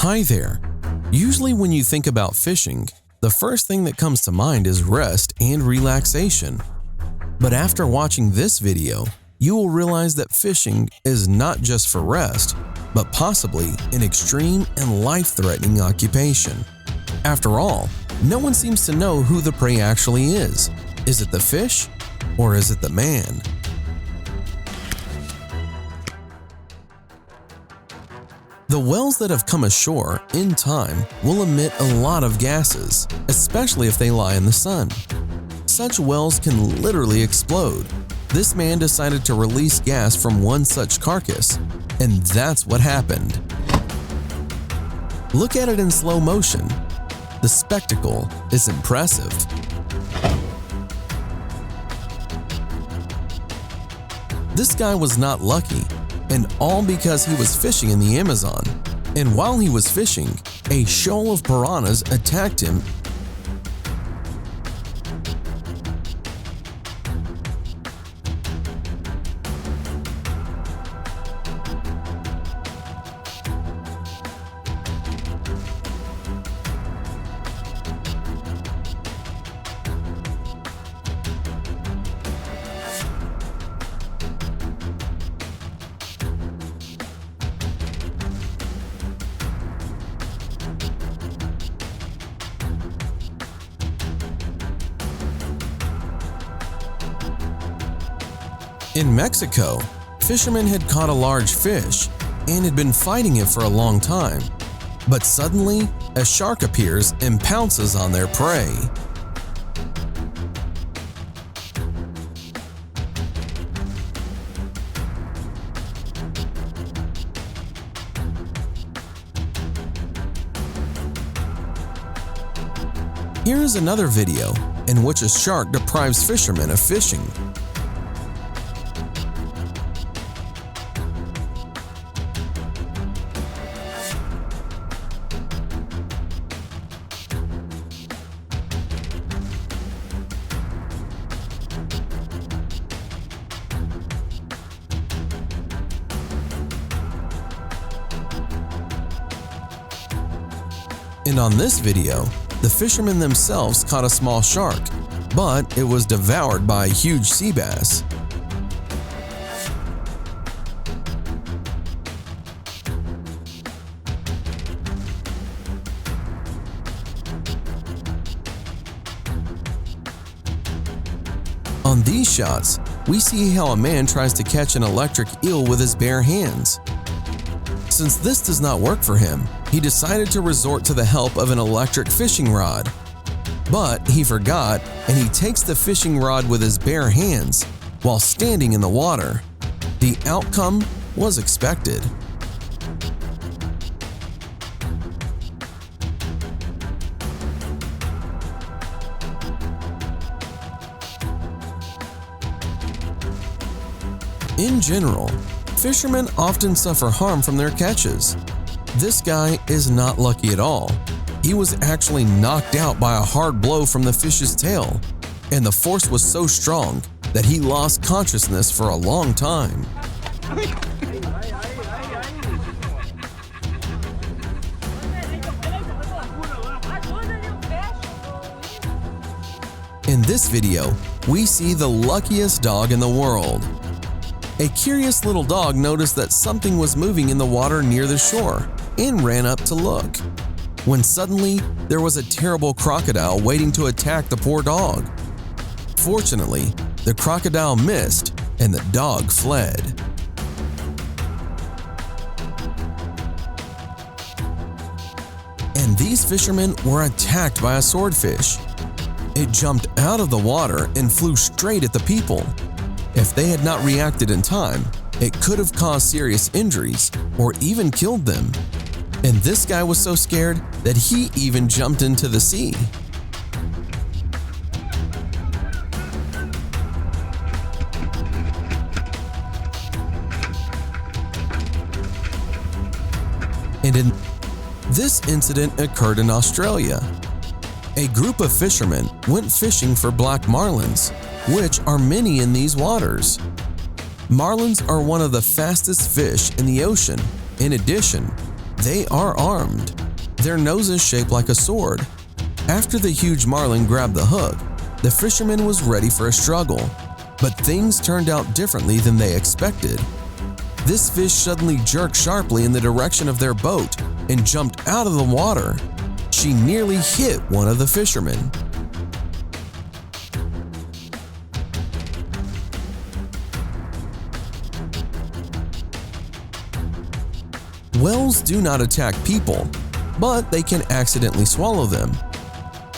Hi there. Usually when you think about fishing, the first thing that comes to mind is rest and relaxation. But after watching this video, you will realize that fishing is not just for rest, but possibly an extreme and life-threatening occupation. After all, no one seems to know who the prey actually is. Is it the fish or is it the man? The whales that have come ashore in time will emit a lot of gases, especially if they lie in the sun. Such whales can literally explode. This man decided to release gas from one such carcass, and that's what happened. Look at it in slow motion. The spectacle is impressive. This guy was not lucky, and all because he was fishing in the Amazon. And while he was fishing, a shoal of piranhas attacked him. In Mexico, fishermen had caught a large fish and had been fighting it for a long time, but suddenly a shark appears and pounces on their prey. Here is another video in which a shark deprives fishermen of fishing. And on this video, the fishermen themselves caught a small shark, but it was devoured by a huge sea bass. On these shots, we see how a man tries to catch an electric eel with his bare hands. Since this does not work for him, he decided to resort to the help of an electric fishing rod. But he forgot, and he takes the fishing rod with his bare hands while standing in the water. The outcome was expected. In general, fishermen often suffer harm from their catches. This guy is not lucky at all. He was actually knocked out by a hard blow from the fish's tail, and the force was so strong that he lost consciousness for a long time. In this video, we see the luckiest dog in the world. A curious little dog noticed that something was moving in the water near the shore and ran up to look, when suddenly there was a terrible crocodile waiting to attack the poor dog. Fortunately, the crocodile missed and the dog fled. And these fishermen were attacked by a swordfish. It jumped out of the water and flew straight at the people. If they had not reacted in time, it could have caused serious injuries or even killed them. And this guy was so scared that he even jumped into the sea. And this incident occurred in Australia. A group of fishermen went fishing for black marlins, which are many in these waters. Marlins are one of the fastest fish in the ocean. In addition, They are armed. Their nose is shaped like a sword. After the huge marlin grabbed the hook, the fisherman was ready for a struggle, but things turned out differently than they expected. This fish suddenly jerked sharply in the direction of their boat and jumped out of the water. She nearly hit one of the fishermen. Whales do not attack people, but they can accidentally swallow them.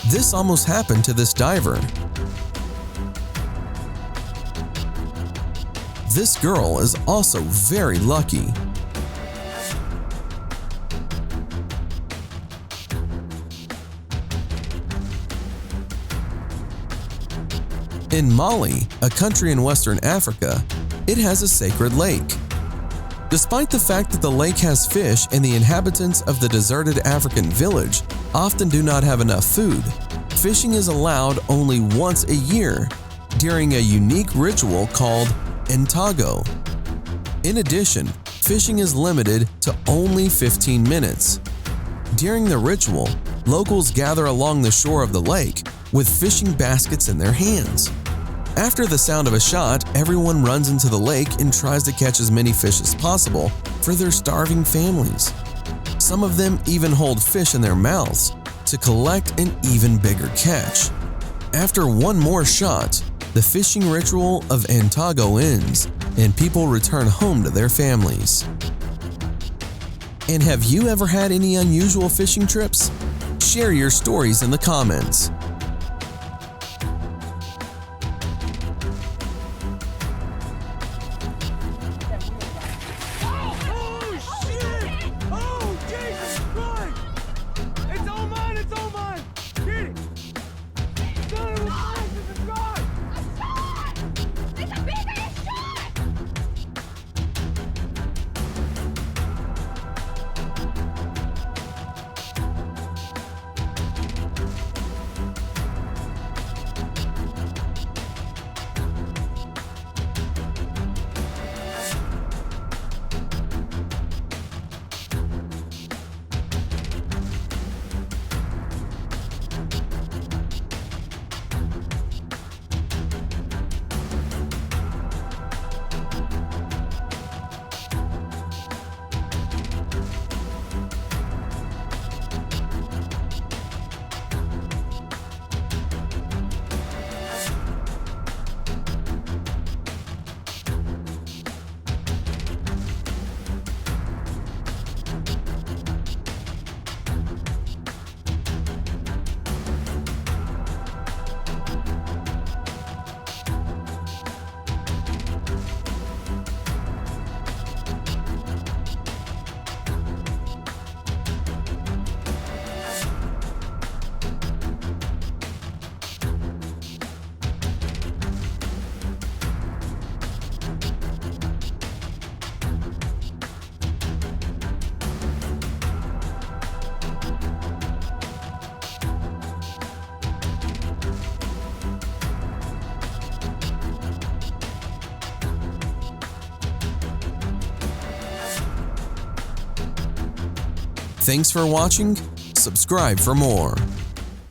This almost happened to this diver. This girl is also very lucky. In Mali, a country in Western Africa, it has a sacred lake. Despite the fact that the lake has fish and the inhabitants of the deserted African village often do not have enough food, fishing is allowed only once a year during a unique ritual called Ntago. In addition, fishing is limited to only 15 minutes. During the ritual, locals gather along the shore of the lake with fishing baskets in their hands. After the sound of a shot, everyone runs into the lake and tries to catch as many fish as possible for their starving families. Some of them even hold fish in their mouths to collect an even bigger catch. After one more shot, the fishing ritual of Ntago ends and people return home to their families. And have you ever had any unusual fishing trips? Share your stories in the comments. Thanks for watching. Subscribe for more.